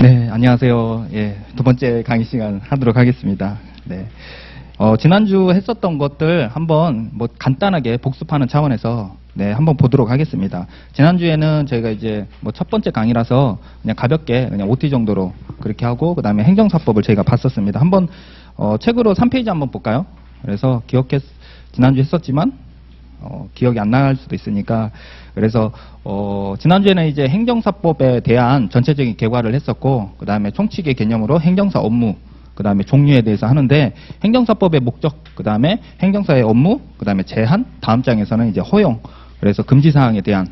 네, 안녕하세요. 예, 두 번째 강의 시간 하도록 하겠습니다. 네. 지난주 했었던 것들 한번 뭐 간단하게 복습하는 차원에서 네, 한번 보도록 하겠습니다. 지난주에는 저희가 이제 뭐 첫 번째 강의라서 그냥 가볍게 그냥 OT 정도로 그렇게 하고 그다음에 행정사법을 저희가 봤었습니다. 한번 책으로 3페이지 한번 볼까요? 그래서 지난주 했었지만 기억이 안 날 수도 있으니까 그래서 지난주에는 이제 행정사법에 대한 전체적인 개괄을 했었고 그 다음에 총칙의 개념으로 행정사 업무 그 다음에 종류에 대해서 하는데 행정사법의 목적 그 다음에 행정사의 업무 그 다음에 제한 다음 장에서는 이제 허용 그래서 금지사항에 대한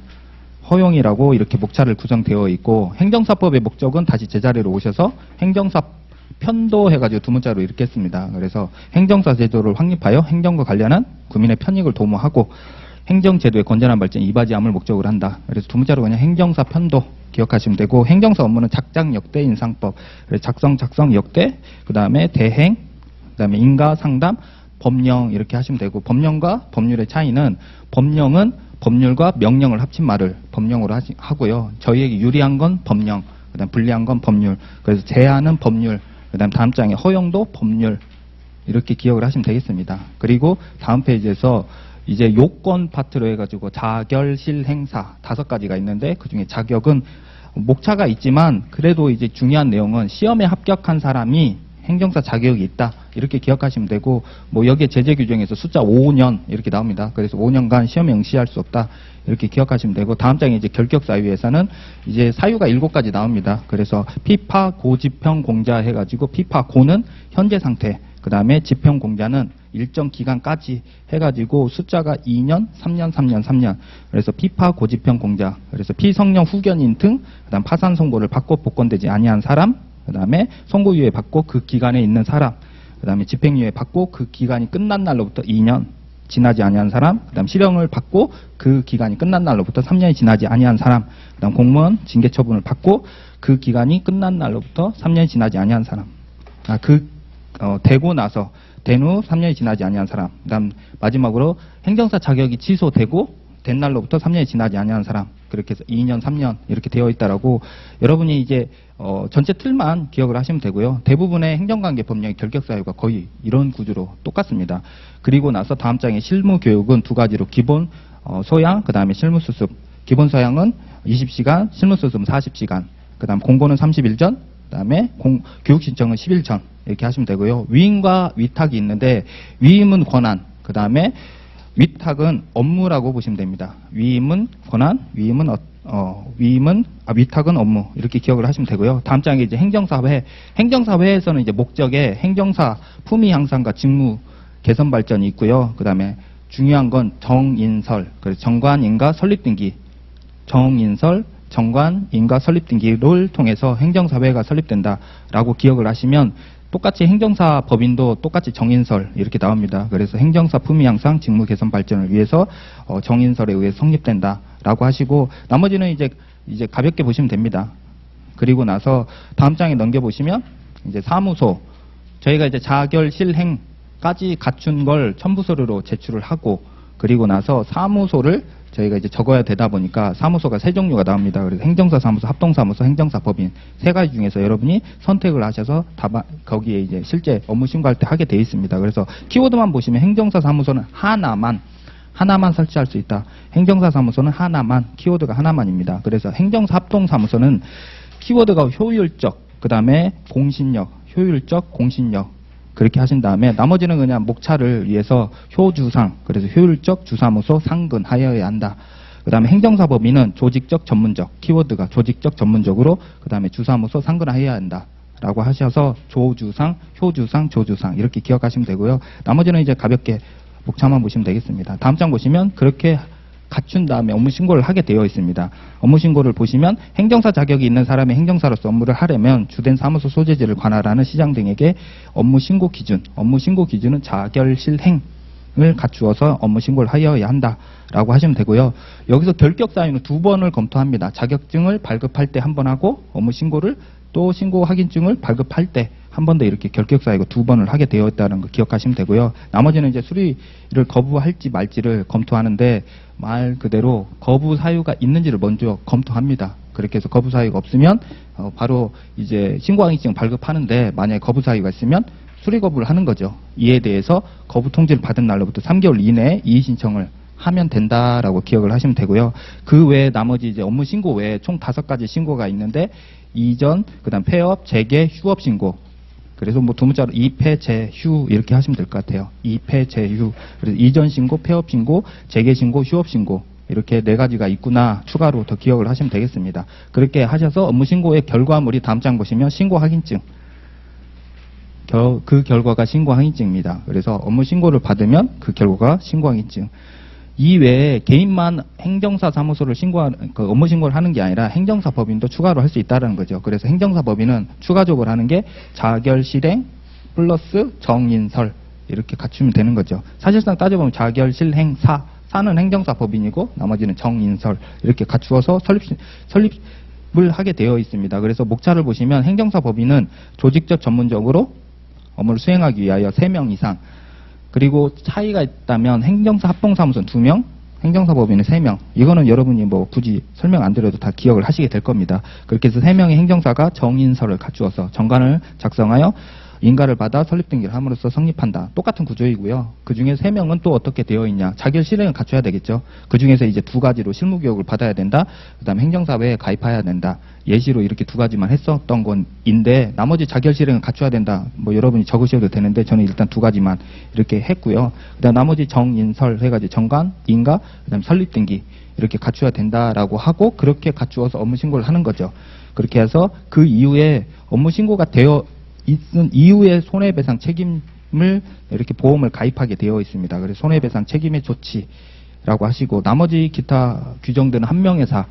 허용이라고 이렇게 목차를 구성되어 있고 행정사법의 목적은 다시 제자리로 오셔서 행정사 편도 해가지고 두 문자로 이렇게 했습니다. 그래서 행정사 제도를 확립하여 행정과 관련한 국민의 편익을 도모하고 행정제도의 건전한 발전 이바지함을 목적으로 한다. 그래서 두 문자로 그냥 행정사 편도 기억하시면 되고 행정사 업무는 작작 역대 인상법 그래서 작성 역대 그 다음에 대행 그 다음에 인가 상담 법령 이렇게 하시면 되고 법령과 법률의 차이는 법령은 법률과 명령을 합친 말을 법령으로 하고요. 저희에게 유리한 건 법령 그 다음 불리한 건 법률 그래서 제한은 법률 그 다음 다음 장에 허용도 법률 이렇게 기억을 하시면 되겠습니다. 그리고 다음 페이지에서 이제 요건 파트로 해가지고 자결, 실, 행사 5가지가 있는데 그 중에 자격은 목차가 있지만 그래도 이제 중요한 내용은 시험에 합격한 사람이 행정사 자격이 있다 이렇게 기억하시면 되고 뭐 여기에 제재 규정에서 숫자 5년 이렇게 나옵니다. 그래서 5년간 시험에 응시할 수 없다 이렇게 기억하시면 되고 다음 장에 이제 결격 사유에서는 이제 사유가 7가지 나옵니다. 그래서 피파 고지평 공자 해가지고 피파 고는 현재 상태 그 다음에 지평 공자는 일정 기간까지 해가지고 숫자가 2년, 3년, 3년, 3년. 그래서 피파 고지평 공자. 그래서 피성령 후견인 등 그다음 파산 선고를 받고 복권되지 아니한 사람. 그다음에 선고유예 받고 그 기간에 있는 사람. 그다음에 집행유예 받고 그 기간이 끝난 날로부터 2년 지나지 아니한 사람. 그다음 실형을 받고 그 기간이 끝난 날로부터 3년이 지나지 아니한 사람. 그다음 공무원 징계 처분을 받고 그 기간이 끝난 날로부터 3년이 지나지 아니한 사람. 되고 나서 된 후 3년이 지나지 아니한 사람. 그다음 마지막으로 행정사 자격이 취소되고 된 날로부터 3년이 지나지 아니한 사람. 그렇게 해서 2년, 3년 이렇게 되어 있다라고 여러분이 이제 전체 틀만 기억을 하시면 되고요. 대부분의 행정관계 법령의 결격 사유가 거의 이런 구조로 똑같습니다. 그리고 나서 다음 장에 실무 교육은 2가지로 기본 소양, 그다음에 실무 수습. 기본 소양은 20시간, 실무 수습은 40시간. 그다음 공고는 30일 전, 그다음에 교육 신청은 10일 전. 이렇게 하시면 되고요. 위임과 위탁이 있는데 위임은 권한, 그 다음에 위탁은 업무라고 보시면 됩니다. 위임은 권한, 위탁은 업무 이렇게 기억을 하시면 되고요. 다음 장에 이제 행정사회, 행정사회에서는 이제 목적에 행정사 품위 향상과 직무 개선 발전이 있고요. 그 다음에 중요한 건 정인설, 그래서 정관인가 설립 등기, 정인설 정관, 인가 설립 등기를 통해서 행정사회가 설립된다라고 기억을 하시면 똑같이 행정사 법인도 똑같이 정인설 이렇게 나옵니다. 그래서 행정사 품위 향상, 직무 개선 발전을 위해서 정인설에 의해 성립된다라고 하시고 나머지는 이제 가볍게 보시면 됩니다. 그리고 나서 다음 장에 넘겨보시면 이제 사무소 저희가 이제 자결, 실행까지 갖춘 걸 첨부서류로 제출을 하고 그리고 나서 사무소를 저희가 이제 적어야 되다 보니까 사무소가 3종류가 나옵니다. 그래서 행정사 사무소, 합동사무소, 행정사 법인 3가지 중에서 여러분이 선택을 하셔서 거기에 이제 실제 업무 신고할 때 하게 돼 있습니다. 그래서 키워드만 보시면 행정사 사무소는 하나만 설치할 수 있다. 행정사 사무소는 하나만, 키워드가 하나만입니다. 그래서 행정사 합동사무소는 키워드가 효율적, 그 다음에 공신력, 효율적, 공신력 그렇게 하신 다음에 나머지는 그냥 목차를 위해서 효주상, 그래서 효율적 주사무소 상근하여야 한다. 그 다음에 행정사법인은 조직적 전문적, 키워드가 조직적 전문적으로 그 다음에 주사무소 상근하여야 한다. 라고 하셔서 조주상, 효주상, 조주상 이렇게 기억하시면 되고요. 나머지는 이제 가볍게 목차만 보시면 되겠습니다. 다음 장 보시면 그렇게 갖춘 다음에 업무 신고를 하게 되어 있습니다. 업무 신고를 보시면 행정사 자격이 있는 사람이 행정사로서 업무를 하려면 주된 사무소 소재지를 관할하는 시장 등에게 업무 신고 기준은 자결, 실행을 갖추어서 업무 신고를 하여야 한다라고 하시면 되고요. 여기서 결격 사유는 2번을 검토합니다. 자격증을 발급할 때 1번 하고 업무 신고를 또 신고 확인증을 발급할 때 한 번 더 이렇게 결격 사유가 2번을 하게 되어 있다는 거 기억하시면 되고요. 나머지는 이제 수리를 거부할지 말지를 검토하는데 말 그대로 거부 사유가 있는지를 먼저 검토합니다. 그렇게 해서 거부 사유가 없으면 바로 이제 신고항의증 발급하는데 만약에 거부 사유가 있으면 수리 거부를 하는 거죠. 이에 대해서 거부 통지를 받은 날로부터 3개월 이내에 이의 신청을 하면 된다라고 기억을 하시면 되고요. 그 외에 나머지 이제 업무 신고 외에 총 5가지 신고가 있는데 이전, 그다음 폐업, 재개, 휴업 신고. 그래서 뭐 두 문자로 이폐, 재, 휴 이렇게 하시면 될 것 같아요. 이폐, 재, 휴. 그래서 이전 신고, 폐업 신고, 재개 신고, 휴업 신고. 이렇게 4가지가 있구나 추가로 더 기억을 하시면 되겠습니다. 그렇게 하셔서 업무 신고의 결과물이 다음 장 보시면 신고 확인증. 그 결과가 신고 확인증입니다. 그래서 업무 신고를 받으면 그 결과가 신고 확인증. 이외에 개인만 행정사 사무소를 그 업무 신고를 하는 게 아니라 행정사 법인도 추가로 할 수 있다는 거죠. 그래서 행정사 법인은 추가적으로 하는 게 자결 실행 플러스 정인설 이렇게 갖추면 되는 거죠. 사실상 따져보면 자결 실행 사는 행정사 법인이고 나머지는 정인설 이렇게 갖추어서 설립을 하게 되어 있습니다. 그래서 목차를 보시면 행정사 법인은 조직적 전문적으로 업무를 수행하기 위하여 3명 이상, 그리고 차이가 있다면 행정사 합동사무소는 2명, 행정사법인은 3명. 이거는 여러분이 뭐 굳이 설명 안 드려도 다 기억을 하시게 될 겁니다. 그렇게 해서 3명의 행정사가 정인설을 갖추어서 정관을 작성하여 인가를 받아 설립 등기를 함으로써 성립한다. 똑같은 구조이고요. 그 중에 3명은 또 어떻게 되어 있냐. 자결 실행을 갖춰야 되겠죠. 그 중에서 이제 2가지로 실무 교육을 받아야 된다. 그 다음에 행정사회에 가입해야 된다. 예시로 이렇게 2가지만 했었던 건인데 나머지 자결 실행을 갖춰야 된다. 뭐 여러분이 적으셔도 되는데 저는 일단 2가지만 이렇게 했고요. 그 다음 나머지 정인설 해가지고 정관, 인가, 그 다음 설립 등기 이렇게 갖춰야 된다라고 하고 그렇게 갖추어서 업무 신고를 하는 거죠. 그렇게 해서 그 이후에 업무 신고가 되어 있은 이후에 손해배상 책임을 이렇게 보험을 가입하게 되어 있습니다. 그래서 손해배상 책임의 조치라고 하시고 나머지 기타 규정들은 한명회사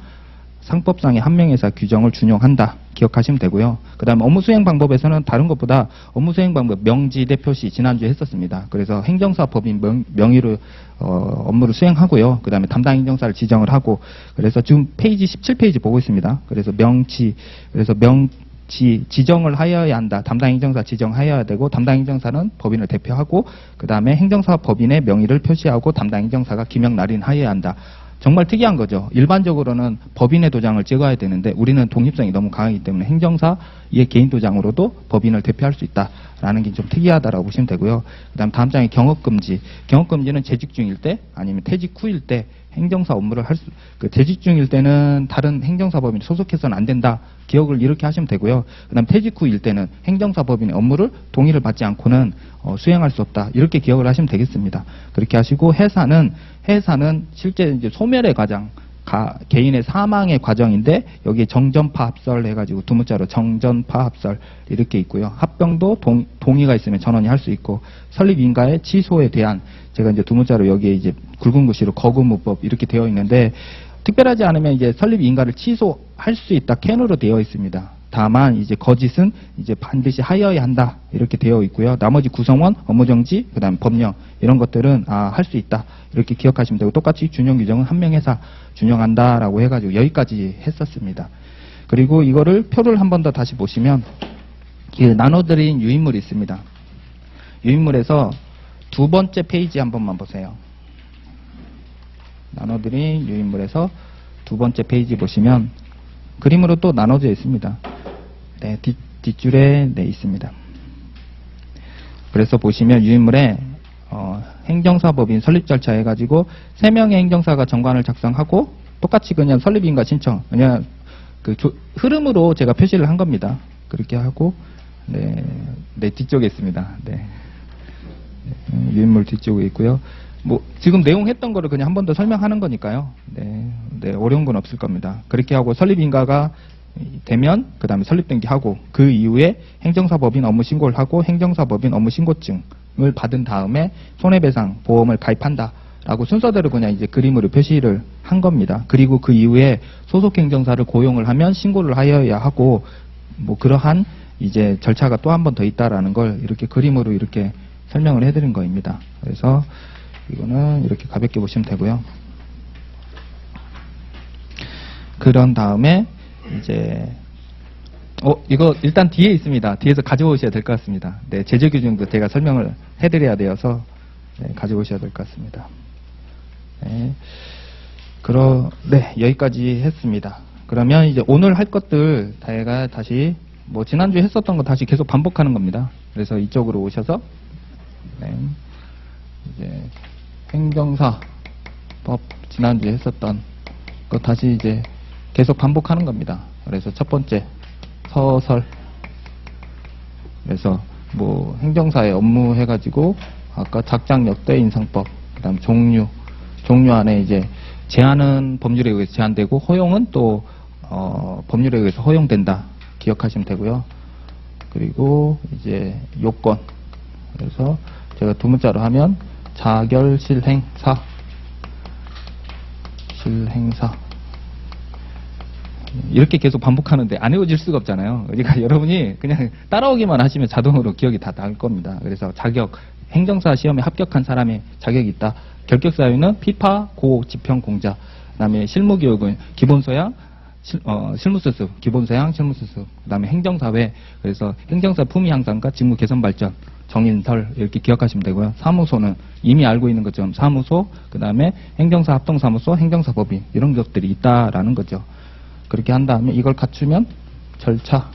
상법상의 한명회사 규정을 준용한다 기억하시면 되고요. 그 다음에 업무 수행 방법에서는 다른 것보다 업무 수행 방법 명지대 표시 지난주에 했었습니다. 그래서 행정사 법인 명의로 업무를 수행하고요. 그 다음에 담당 행정사를 지정을 하고 그래서 지금 페이지 17페이지 보고 있습니다. 그래서 지정을 하여야 한다. 담당 행정사 지정하여야 되고 담당 행정사는 법인을 대표하고 그 다음에 행정사 법인의 명의를 표시하고 담당 행정사가 기명 날인하여야 한다. 정말 특이한 거죠. 일반적으로는 법인의 도장을 찍어야 되는데 우리는 독립성이 너무 강하기 때문에 행정사의 개인 도장으로도 법인을 대표할 수 있다라는 게 좀 특이하다라고 보시면 되고요. 그다음 다음 장에 경업금지. 경업금지는 재직 중일 때 아니면 퇴직 후일 때 행정사 업무를 재직 중일 때는 다른 행정사 법인에 소속해서는 안 된다. 기억을 이렇게 하시면 되고요. 그다음 퇴직 후일 때는 행정사 법인의 업무를 동의를 받지 않고는 수행할 수 없다. 이렇게 기억을 하시면 되겠습니다. 그렇게 하시고 해사는 실제 이제 소멸의 과정, 개인의 사망의 과정인데 여기에 정전파 합설 해가지고 2문자로 정전파 합설 이렇게 있고요. 합병도 동의가 있으면 전원이 할 수 있고 설립 인가의 취소에 대한 제가 이제 2문자로 여기에 이제 굵은 글씨로 거부무법 이렇게 되어 있는데 특별하지 않으면 이제 설립 인가를 취소할 수 있다 캔으로 되어 있습니다. 다만 이제 거짓은 이제 반드시 하여야 한다 이렇게 되어 있고요. 나머지 구성원, 업무정지, 그다음 법령 이런 것들은 할 수 있다 이렇게 기억하시면 되고 똑같이 준용 규정은 한명회사 준용한다라고 해가지고 여기까지 했었습니다. 그리고 이거를 표를 한 번 더 다시 보시면 나눠드린 유인물이 있습니다. 유인물에서 2번째 페이지 한 번만 보세요. 나눠드린 유인물에서 2번째 페이지 보시면 그림으로 또 나눠져 있습니다. 네, 뒷줄에 있습니다. 그래서 보시면 유인물에 행정사법인 설립 절차 해가지고 3명의 행정사가 정관을 작성하고 똑같이 그냥 설립인가 신청 그냥 흐름으로 제가 표시를 한 겁니다. 그렇게 하고 네 뒤쪽에 있습니다. 네. 유인물 뒤쪽에 있고요. 뭐 지금 내용 했던 거를 그냥 한 번 더 설명하는 거니까요. 네, 어려운 건 없을 겁니다. 그렇게 하고 설립인가가 되면 그 다음에 설립등기하고 그 이후에 행정사법인 업무 신고를 하고 행정사법인 업무 신고증을 받은 다음에 손해배상 보험을 가입한다라고 순서대로 그냥 이제 그림으로 표시를 한 겁니다. 그리고 그 이후에 소속 행정사를 고용을 하면 신고를 하여야 하고 뭐 그러한 이제 절차가 또 한 번 더 있다라는 걸 이렇게 그림으로 이렇게 설명을 해드린 거입니다. 그래서 이거는 이렇게 가볍게 보시면 되고요. 그런 다음에 이제 이거 일단 뒤에 있습니다. 뒤에서 가져오셔야 될 것 같습니다. 네, 제재 규정도 제가 설명을 해드려야 되어서 가져오셔야 될 것 같습니다. 네, 여기까지 했습니다. 그러면 이제 오늘 할 것들 제가 다시 뭐 지난주에 했었던 거 다시 계속 반복하는 겁니다. 그래서 이쪽으로 오셔서 네. 이제 행정사법 지난주에 했었던 거 다시 이제 계속 반복하는 겁니다. 그래서 첫 번째 서설. 그래서 뭐 행정사의 업무 해가지고 아까 작장 역대 인상법, 그다음 종류 안에 이제 제한은 법률에 의해서 제한되고 허용은 또 법률에 의해서 허용된다 기억하시면 되고요. 그리고 이제 요건. 그래서 제가 두 문자로 하면 자결 실행사. 이렇게 계속 반복하는데 안 외워질 수가 없잖아요. 그러니까 여러분이 그냥 따라오기만 하시면 자동으로 기억이 다 날 겁니다. 그래서 자격, 행정사 시험에 합격한 사람의 자격이 있다. 결격 사유는 피파, 고, 지평, 공자. 그다음에 실무교육은 기본소양, 실무수습, 기본소양, 실무수습. 그다음에 행정사회. 그래서 행정사 품위 향상과 직무 개선 발전, 정인설 이렇게 기억하시면 되고요. 사무소는 이미 알고 있는 것처럼 사무소, 그다음에 행정사 합동사무소, 행정사법인 이런 것들이 있다라는 거죠. 그렇게 한 다음에 이걸 갖추면 절차,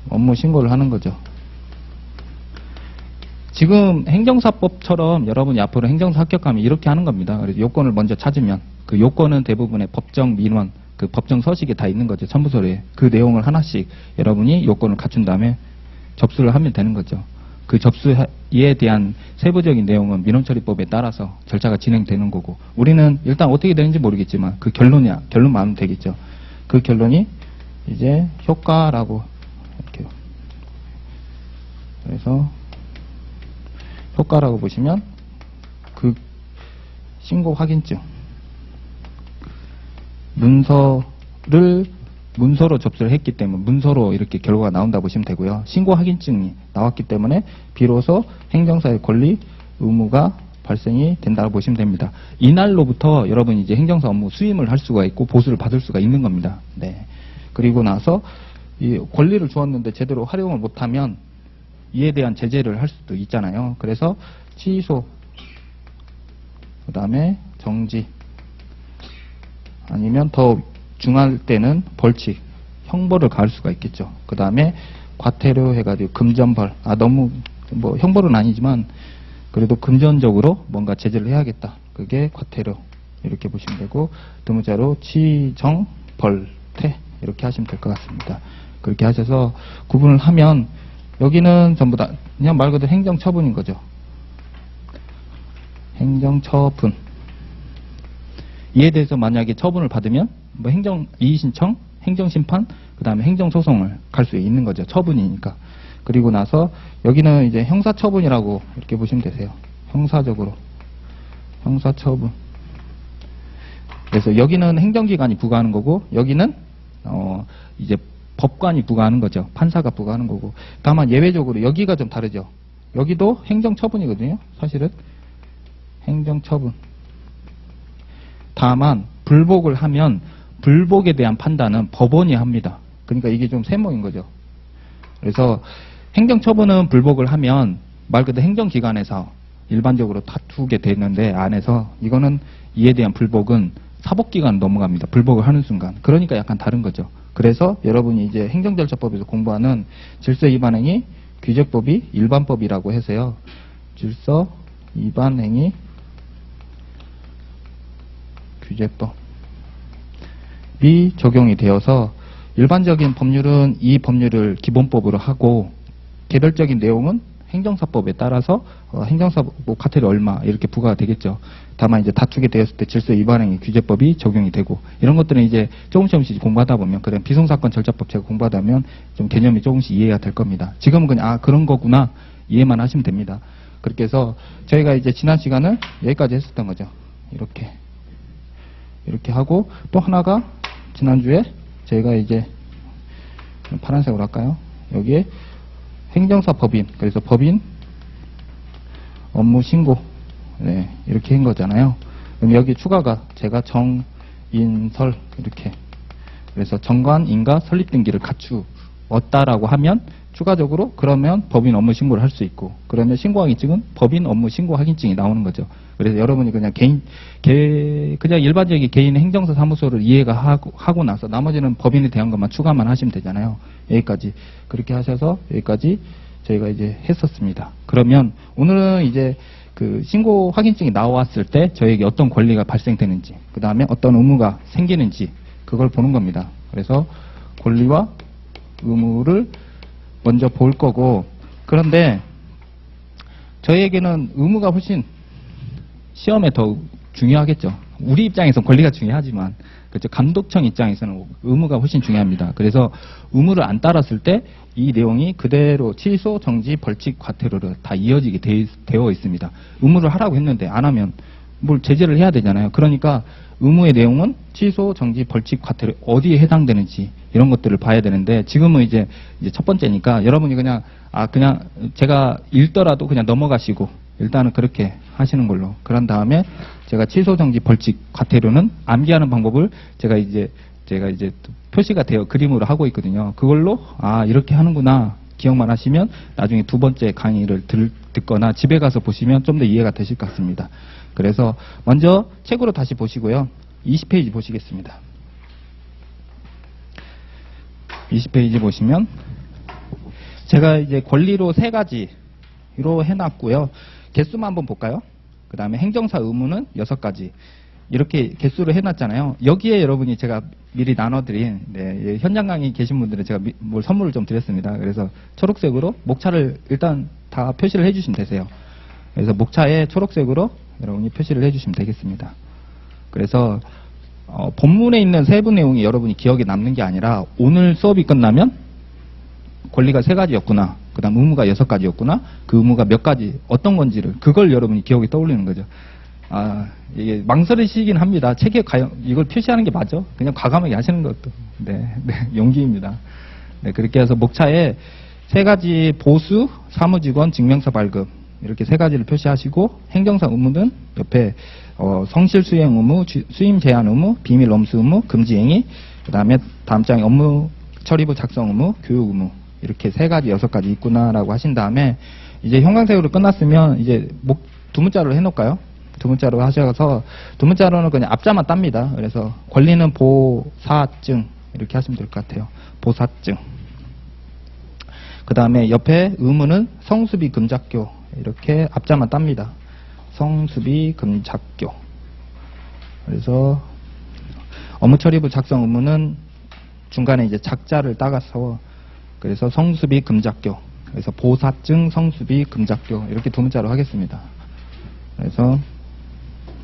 업무 신고를 하는 거죠. 지금 행정사법처럼 여러분이 앞으로 행정사 합격하면 이렇게 하는 겁니다. 그래서 요건을 먼저 찾으면 그 요건은 대부분의 법정 민원, 그 법정 서식에 다 있는 거죠. 첨부서류에. 그 내용을 하나씩 여러분이 요건을 갖춘 다음에 접수를 하면 되는 거죠. 그 접수에 대한 세부적인 내용은 민원처리법에 따라서 절차가 진행되는 거고, 우리는 일단 어떻게 되는지 모르겠지만 그 결론만 하면 되겠죠. 그 결론이 이제 효과라고 이렇게. 그래서 효과라고 보시면 그 신고 확인증, 문서로 접수를 했기 때문에 문서로 이렇게 결과가 나온다 보시면 되고요. 신고 확인증이 나왔기 때문에 비로소 행정사의 권리, 의무가 발생이 된다고 보시면 됩니다. 이날로부터 여러분이 이제 행정사 업무 수임을 할 수가 있고 보수를 받을 수가 있는 겁니다. 네. 그리고 나서 이 권리를 주었는데 제대로 활용을 못하면 이에 대한 제재를 할 수도 있잖아요. 그래서 취소, 그 다음에 정지, 아니면 더 중할 때는 벌칙, 형벌을 가할 수가 있겠죠. 그 다음에 과태료 해가지고 금전벌, 너무 뭐 형벌은 아니지만 그래도 금전적으로 뭔가 제재를 해야겠다. 그게 과태료 이렇게 보시면 되고, 두 문자로 취정, 벌, 태 이렇게 하시면 될 것 같습니다. 그렇게 하셔서 구분을 하면 여기는 전부 다 그냥 말 그대로 행정처분인 거죠. 행정처분. 이에 대해서 만약에 처분을 받으면 뭐 이의신청, 행정심판, 그 다음에 행정소송을 갈 수 있는 거죠. 처분이니까. 그리고 나서 여기는 이제 형사처분이라고 이렇게 보시면 되세요. 형사적으로. 형사처분. 그래서 여기는 행정기관이 부과하는 거고, 여기는 이제 법관이 부과하는 거죠. 판사가 부과하는 거고. 다만 예외적으로 여기가 좀 다르죠. 여기도 행정처분이거든요. 사실은. 행정처분. 다만 불복을 하면 불복에 대한 판단은 법원이 합니다. 그러니까 이게 좀 세모인 거죠. 그래서 행정처분은 불복을 하면 말 그대로 행정기관에서 일반적으로 다투게 되는데 안에서 이거는 이에 대한 불복은 사법기관 넘어갑니다. 불복을 하는 순간. 그러니까 약간 다른 거죠. 그래서 여러분이 이제 행정절차법에서 공부하는 질서위반행위 규제법이 일반법이라고 해서요. 질서위반행위 규제법이 적용이 되어서 일반적인 법률은 이 법률을 기본법으로 하고 개별적인 내용은 행정사법에 따라서 행정사 뭐 과태료 얼마 이렇게 부과가 되겠죠. 다만 이제 다투게 되었을 때 질서위반행위 규제법이 적용이 되고 이런 것들은 이제 조금씩 공부하다 보면 그런 비송사건 절차법 제가 공부하다 보면 좀 개념이 조금씩 이해가 될 겁니다. 지금은 그냥 그런 거구나 이해만 하시면 됩니다. 그렇게 해서 저희가 이제 지난 시간을 여기까지 했었던 거죠. 이렇게 하고 또 하나가 지난주에 저희가 이제 파란색으로 할까요? 여기에 행정사 법인, 그래서 법인 업무 신고 네, 이렇게 한 거잖아요. 그럼 여기 추가가 제가 정인설 이렇게 그래서 정관, 인가, 설립 등기를 갖추고 없다라고 하면 추가적으로 그러면 법인 업무 신고를 할 수 있고, 그러면 신고 확인증은 법인 업무 신고 확인증이 나오는 거죠. 그래서 여러분이 그냥 그냥 일반적인 개인 행정사 사무소를 이해가 하고 나서 나머지는 법인에 대한 것만 추가만 하시면 되잖아요. 여기까지 그렇게 하셔서 여기까지 저희가 이제 했었습니다. 그러면 오늘은 이제 그 신고 확인증이 나왔을 때 저에게 어떤 권리가 발생되는지, 그 다음에 어떤 의무가 생기는지 그걸 보는 겁니다. 그래서 권리와 의무를 먼저 볼 거고, 그런데 저희에게는 의무가 훨씬 시험에 더 중요하겠죠. 우리 입장에서는 권리가 중요하지만, 그렇죠. 감독청 입장에서는 의무가 훨씬 중요합니다. 그래서 의무를 안 따랐을 때 이 내용이 그대로 취소, 정지, 벌칙, 과태료로 다 이어지게 되어 있습니다. 의무를 하라고 했는데 안 하면 뭘 제재를 해야 되잖아요. 그러니까 의무의 내용은 취소, 정지, 벌칙, 과태료 어디에 해당되는지 이런 것들을 봐야 되는데, 지금은 이제 첫 번째니까 여러분이 그냥 제가 읽더라도 그냥 넘어가시고 일단은 그렇게 하시는 걸로. 그런 다음에 제가 취소, 정지, 벌칙, 과태료는 암기하는 방법을 제가 이제 표시가 되어 그림으로 하고 있거든요. 그걸로 이렇게 하는구나 기억만 하시면 나중에 두 번째 강의를 듣거나 집에 가서 보시면 좀 더 이해가 되실 것 같습니다. 그래서 먼저 책으로 다시 보시고요. 20페이지 보시겠습니다. 20페이지 보시면 제가 이제 권리로 3가지로 해놨고요. 개수만 한번 볼까요? 그 다음에 행정사 의무는 6가지. 이렇게 개수를 해놨잖아요. 여기에 여러분이 제가 미리 나눠드린 현장 강의 계신 분들은 제가 뭘 선물을 좀 드렸습니다. 그래서 초록색으로 목차를 일단 다 표시를 해주시면 되세요. 그래서 목차에 초록색으로 여러분이 표시를 해주시면 되겠습니다. 그래서 본문에 있는 세부 내용이 여러분이 기억에 남는 게 아니라 오늘 수업이 끝나면 권리가 3가지였구나, 그 다음 의무가 6가지였구나, 그 의무가 몇 가지 어떤 건지를 그걸 여러분이 기억에 떠올리는 거죠. 이게 망설이시긴 합니다. 책에 이걸 표시하는 게 맞아? 그냥 과감하게 하시는 것도 용기입니다. 그렇게 해서 목차에 3가지 보수, 사무직원, 증명서 발급 이렇게 3가지를 표시하시고, 행정사 의무는 옆에 성실 수행 의무, 수임 제한 의무, 비밀 엄수 의무, 금지 행위, 그 다음에 다음 장에 업무 처리부 작성 의무, 교육 의무 이렇게 3가지, 6가지 있구나라고 하신 다음에 이제 형광색으로 끝났으면 이제 두 문자로 해놓을까요? 두 문자로 하셔서 두 문자로는 그냥 앞자만 땁니다. 그래서 권리는 보사증 이렇게 하시면 될 것 같아요. 보사증. 그 다음에 옆에 의무는 성수비 금작교 이렇게 앞자만 땁니다. 성수비 금작교. 그래서 업무처리부 작성 의무는 중간에 이제 작자를 따가서 그래서 성수비 금작교. 그래서 보사증, 성수비 금작교 이렇게 두 문자로 하겠습니다. 그래서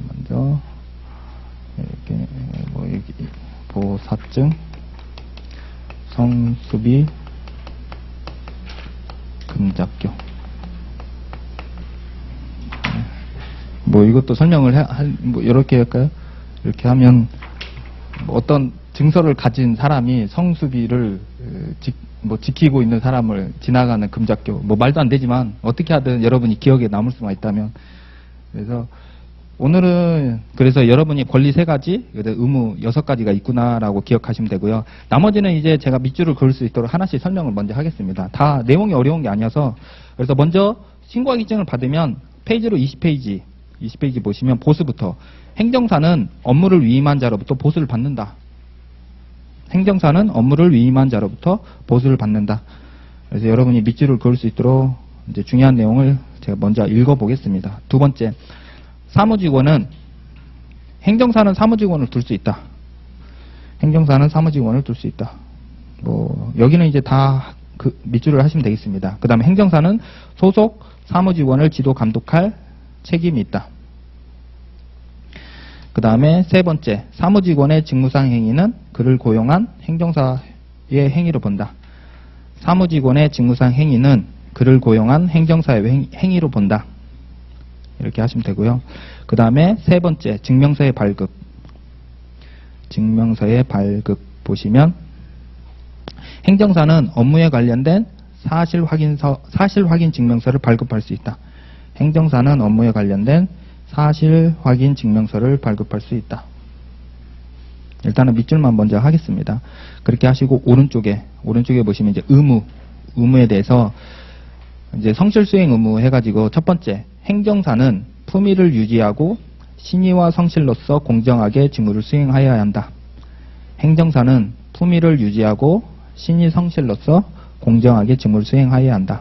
먼저 이렇게 보사증, 성수비 금작교. 이것도 설명을 이렇게 할까요? 이렇게 하면 어떤 증서를 가진 사람이 성수비를 지키고 있는 사람을 지나가는 금작교. 말도 안 되지만 어떻게 하든 여러분이 기억에 남을 수만 있다면. 그래서 오늘은 그래서 여러분이 권리 3가지, 의무 6가지가 있구나라고 기억하시면 되고요. 나머지는 이제 제가 밑줄을 그을 수 있도록 하나씩 설명을 먼저 하겠습니다. 다 내용이 어려운 게 아니어서. 그래서 먼저 신고하기증을 받으면 페이지로 20페이지 보시면 보수부터 행정사는 업무를 위임한 자로부터 보수를 받는다. 행정사는 업무를 위임한 자로부터 보수를 받는다. 그래서 여러분이 밑줄을 그을 수 있도록 이제 중요한 내용을 제가 먼저 읽어보겠습니다. 두 번째, 사무직원은 행정사는 사무직원을 둘 수 있다. 행정사는 사무직원을 둘 수 있다. 여기는 이제 다 그 밑줄을 하시면 되겠습니다. 그 다음에 행정사는 소속 사무직원을 지도 감독할 책임이 있다. 그 다음에 세 번째, 사무직원의 직무상 행위는 그를 고용한 행정사의 행위로 본다. 사무직원의 직무상 행위는 그를 고용한 행정사의 행위로 본다. 이렇게 하시면 되고요. 그 다음에 세 번째, 증명서의 발급. 증명서의 발급 보시면 행정사는 업무에 관련된 사실 확인 증명서를 발급할 수 있다. 행정사는 업무에 관련된 사실 확인 증명서를 발급할 수 있다. 일단은 밑줄만 먼저 하겠습니다. 그렇게 하시고 오른쪽에 보시면 이제 의무에 대해서 이제 성실 수행 의무 해가지고 첫 번째 행정사는 품위를 유지하고 신의와 성실로서 공정하게 직무를 수행하여야 한다. 행정사는 품위를 유지하고 신의 성실로서 공정하게 직무를 수행하여야 한다.